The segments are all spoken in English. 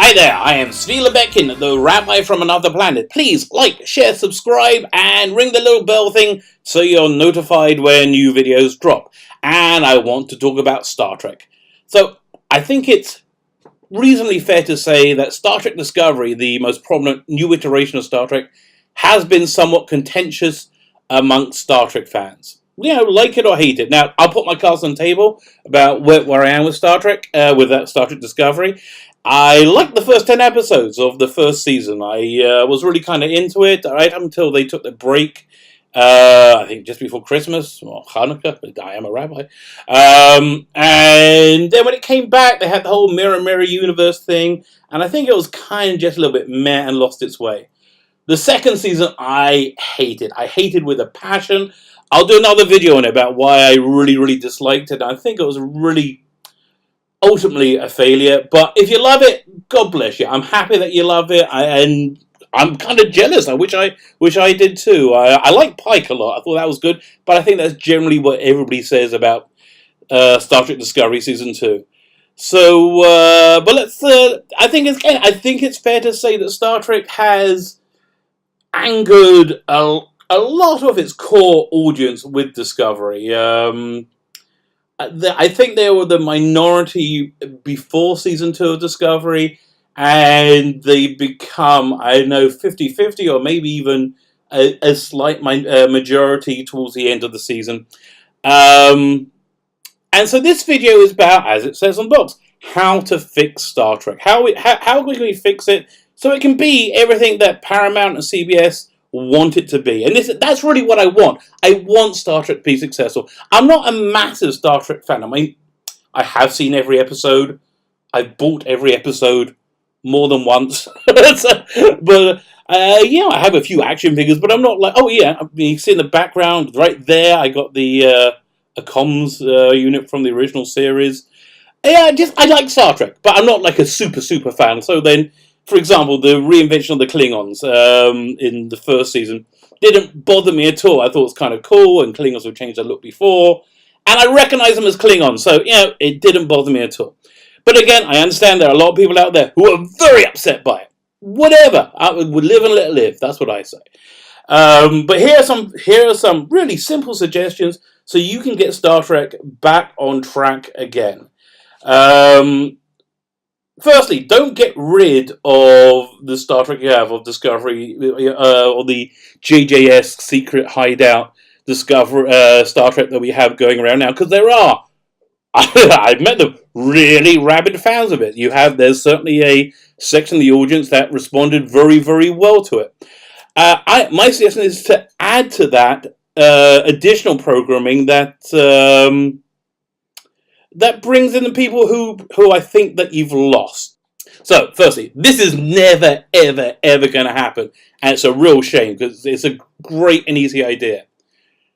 Hi there, I am Svi Lebekin, the rabbi from another planet. Please like, share, subscribe, and ring the little bell thing so you're notified when new videos drop. And I want to talk about Star Trek. So, I think it's reasonably fair to say that Star Trek Discovery, the most prominent new iteration of Star Trek, has been somewhat contentious amongst Star Trek fans. You know, like it or hate it. Now, I'll put my cards on the table about where I am with Star Trek, with that Star Trek Discovery. I liked the first 10 episodes of the first season. I was really kind of into it, right until they took the break, I think just before Christmas, or Hanukkah, I am a rabbi. And then when it came back, they had the whole Mirror Mirror Universe thing, and I think it was kind of just a little bit meh and lost its way. The second season, I hated. I hated with a passion. I'll do another video on it about why I really disliked it. I think it was really ultimately a failure, but if you love it, God bless you. I'm happy that you love it, and I'm kind of jealous. I wish I did too. I like Pike a lot. I thought that was good, but I think that's generally what everybody says about Star Trek Discovery Season 2. So, but let's. I think it's fair to say that Star Trek has angered a lot of its core audience with Discovery. I think they were the minority before Season 2 of Discovery, and they become, I don't know, 50-50 or maybe even a slight majority towards the end of the season. And so this video is about, as it says on the box, how to fix Star Trek. How can we fix it so it can be everything that Paramount and CBS want it to be. And that's really what I want. I want Star Trek to be successful. I'm not a massive Star Trek fan. I mean, I have seen every episode. I've bought every episode more than once. But yeah, I have a few action figures, but I'm not like, oh yeah, you see in the background right there, I got the a comms unit from the original series. Yeah, I like Star Trek, but I'm not like a super fan. So then, for example, the reinvention of the Klingons in the first season didn't bother me at all. I thought it was kind of cool, and Klingons have changed their look before. And I recognize them as Klingons, so, you know, it didn't bother me at all. But again, I understand there are a lot of people out there who are very upset by it. Whatever. I would live and let live. That's what I say. But here are some really simple suggestions so you can get Star Trek back on track again. Firstly, don't get rid of the Star Trek you have of Discovery, or the JJS secret hideout Star Trek that we have going around now, because there are, I've met them, really rabid fans of it. There's certainly a section of the audience that responded very well to it. My suggestion is to add to that additional programming that brings in the people who I think that you've lost. So, firstly, this is never, ever going to happen. And it's a real shame, because it's a great and easy idea.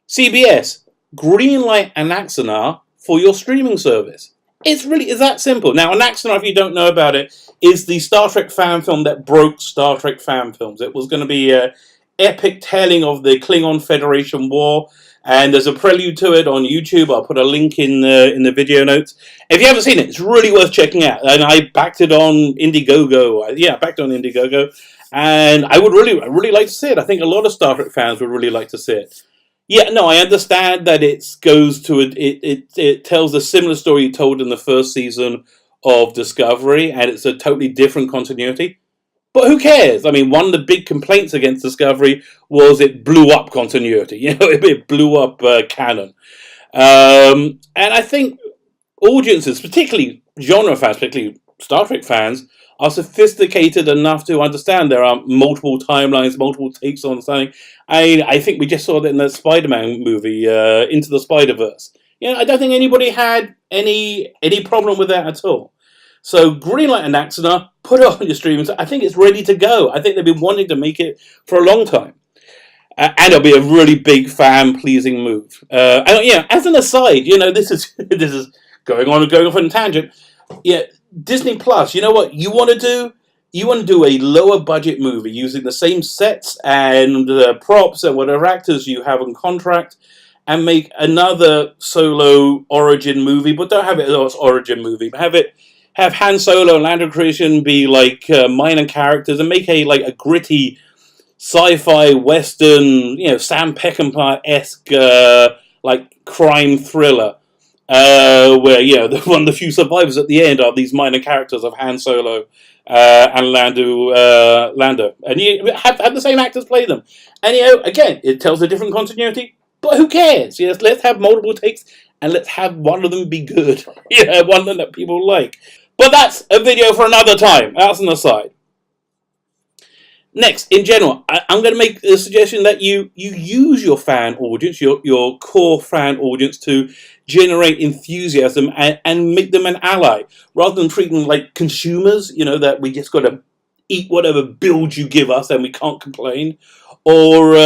CBS, greenlight an Axanar for your streaming service. It's that simple. Now, an Axanar, if you don't know about it, is the Star Trek fan film that broke Star Trek fan films. It was going to be an epic telling of the Klingon Federation War. And there's a prelude to it on YouTube. I'll put a link in the video notes. If you haven't seen it, it's really worth checking out. And I backed it on Indiegogo. Yeah, I backed it on Indiegogo. And I would really like to see it. I think a lot of Star Trek fans would really like to see it. Yeah, no, I understand that it tells a similar story told in the first season of Discovery, and it's a totally different continuity. But who cares? I mean, one of the big complaints against Discovery was it blew up continuity. You know, it blew up canon. And I think audiences, particularly genre fans, particularly Star Trek fans, are sophisticated enough to understand there are multiple timelines, multiple takes on something. I think we just saw that in the Spider-Man movie, Into the Spider-Verse. You know, I don't think anybody had any problem with that at all. So, greenlight an Axanar, put it on your streaming. I think it's ready to go. I think they've been wanting to make it for a long time. And it'll be a really big fan-pleasing move. And yeah, as an aside, you know, this is going off on a tangent. Yeah, Disney Plus, you know what you want to do? You want to do a lower-budget movie using the same sets and props and whatever actors you have on contract, and make another solo origin movie, but don't have it as an origin movie. Have it have Han Solo and Lando Calrissian be like minor characters, and make a gritty sci-fi western, Sam Peckinpah-esque like crime thriller, where one of the few survivors at the end are these minor characters of Han Solo and Lando, and you have the same actors play them, and again it tells a different continuity. But who cares? Yes, let's have multiple takes, and let's have one of them be good. One of them that people like. But that's a video for another time. That's an aside. Next, in general, I'm going to make a suggestion that you use your fan audience, your core fan audience, to generate enthusiasm and make them an ally, rather than treat them like consumers, that we just got to eat whatever build you give us and we can't complain, or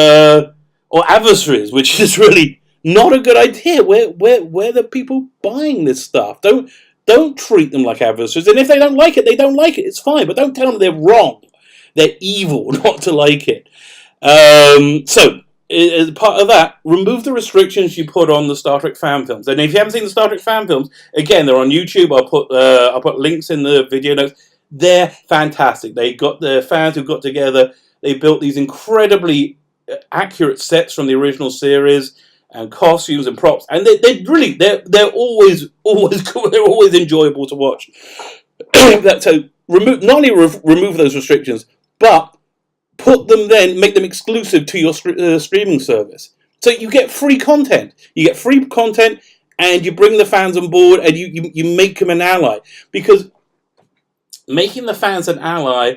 adversaries, which is really not a good idea. Where the people buying this stuff? Don't treat them like adversaries, and if they don't like it, they don't like it. It's fine, but don't tell them they're wrong. They're evil not to like it. So, as part of that, remove the restrictions you put on the Star Trek fan films. And if you haven't seen the Star Trek fan films, again, they're on YouTube. I'll put links in the video notes. They're fantastic. They got the fans who got together. They built these incredibly accurate sets from the original series, and costumes and props, and they're always cool. They're always enjoyable to watch. So not only remove those restrictions, but make them exclusive to your streaming service. So you get free content. And you bring the fans on board, and you make them an ally, because making the fans an ally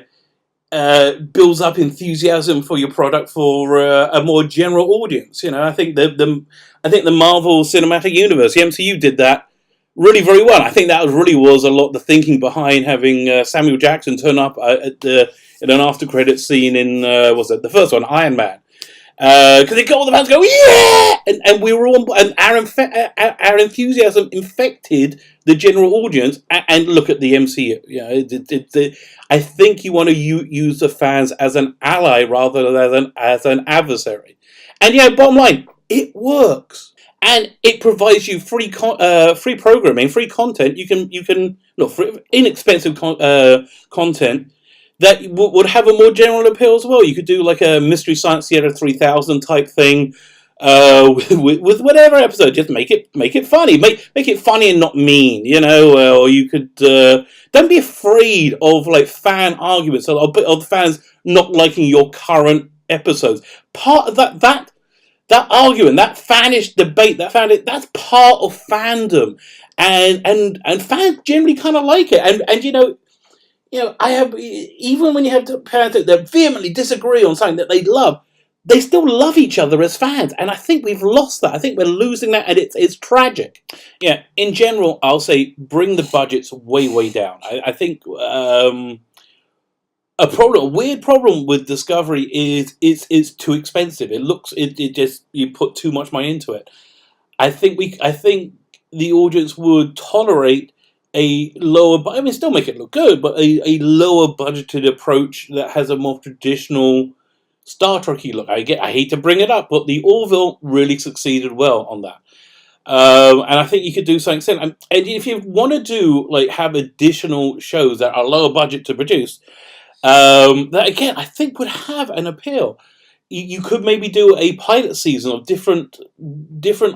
builds up enthusiasm for your product for a more general audience. I think the Marvel Cinematic Universe, the MCU, did that really very well. I think that really was a lot of the thinking behind having Samuel Jackson turn up in an after credits scene in the first one, Iron Man, because it got all the fans go, yeah, and we were all, and our enthusiasm infected the general audience. And look at the MCU. I think you want to use the fans as an ally rather than as an adversary. And bottom line, it works. And it provides you free programming, free content. You can inexpensive content that would have a more general appeal as well. You could do like a Mystery Science Theater 3000 type thing with whatever episode. Just make it funny. Make it funny and not mean. Or you could don't be afraid of like fan arguments or of fans not liking your current episodes. Part of that argument, that fanish debate, that's part of fandom, and fans generally kind of like it, and I have, even when you have fans that vehemently disagree on something that they love, they still love each other as fans, and I think we've lost that. I think we're losing that, and it's tragic. In general, I'll say bring the budgets way down. I think a weird problem with Discovery is it's too expensive. It just, you put too much money into it. I think the audience would tolerate a lower, still make it look good, but a lower budgeted approach that has a more traditional Star Trek-y look. I hate to bring it up, but the Orville really succeeded well on that. And I think you could do something similar. And if you want to do have additional shows that are lower budget to produce, that again I think would have an appeal. You could maybe do a pilot season of different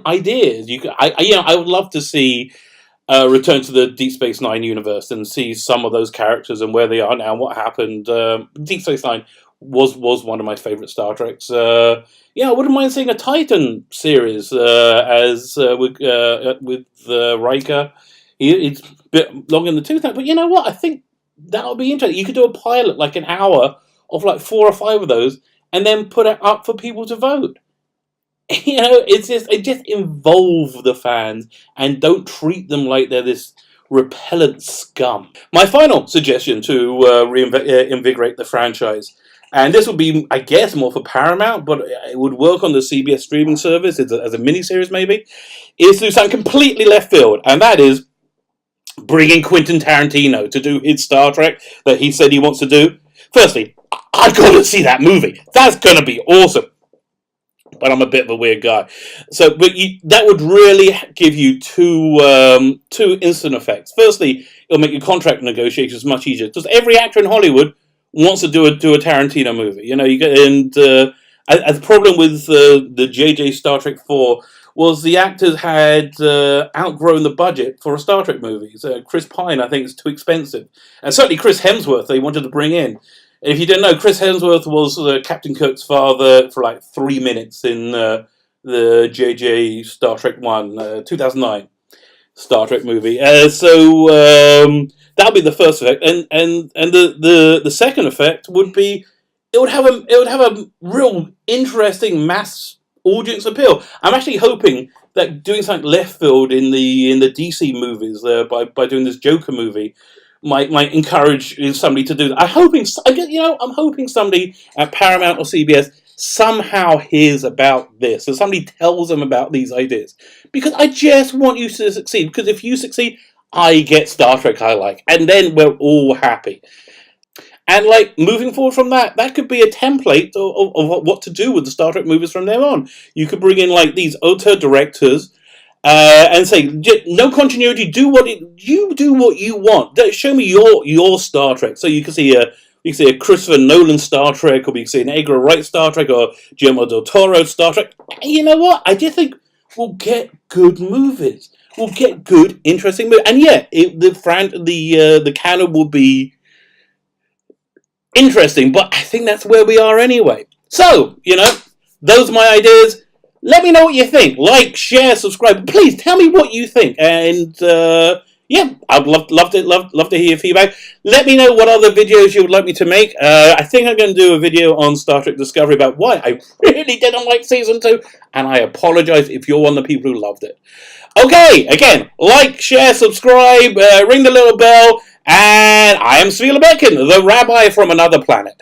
ideas. I would love to see return to the Deep Space Nine universe and see some of those characters and where they are now and what happened. Deep Space Nine was one of my favorite Star Treks. I wouldn't mind seeing a Titan series with Riker. It's a bit long in the tooth now, but you know what? I think that would be interesting. You could do a pilot, like an hour of 4 or 5 of those, and then put it up for people to vote. It just involve the fans and don't treat them like they're this repellent scum. My final suggestion to reinvigorate the franchise, and this would be, I guess, more for Paramount, but it would work on the CBS streaming service as a miniseries maybe, is to do something completely left field, and that is bringing Quentin Tarantino to do his Star Trek that he said he wants to do. Firstly, I got to see that movie. That's going to be awesome. but I'm a bit of a weird guy. So, but that would really give you two instant effects. Firstly, it'll make your contract negotiations much easier because every actor in Hollywood wants to do a Tarantino movie. You know, you get the problem with the JJ Star Trek 4 was the actors had outgrown the budget for a Star Trek movie. So Chris Pine, I think, is too expensive, and certainly Chris Hemsworth they wanted to bring in. If you didn't know, Chris Hemsworth was Captain Kirk's father for like 3 minutes in the JJ Star Trek 1, 2009 Star Trek movie. That'll be the first effect, and the second effect would be it would have a real interesting mass audience appeal. I'm actually hoping that doing something left field in the DC movies by doing this Joker movie might encourage somebody to do that. I'm hoping somebody at Paramount or CBS somehow hears about this, or somebody tells them about these ideas, because I just want you to succeed. Because if you succeed, I get Star Trek I like, and then we're all happy. And like moving forward from that, that could be a template of what to do with the Star Trek movies from there on. You could bring in like these auteur directors and say no continuity. You do what you want. Show me your Star Trek. So you can see a Christopher Nolan Star Trek, or you can see an Edgar Wright Star Trek, or Guillermo del Toro Star Trek. And you know what? I just think we'll get good movies. We'll get good, interesting movies. And yeah, the canon will be interesting, but I think that's where we are anyway. So, those are my ideas. Let me know what you think. Like, share, subscribe. Please tell me what you think. And yeah, I'd love to hear your feedback. Let me know what other videos you would like me to make. I think I'm going to do a video on Star Trek Discovery about why I really didn't like Season 2. And I apologize if you're one of the people who loved it. Okay, again, like, share, subscribe, ring the little bell. And I am Svila Bekin, the rabbi from another planet.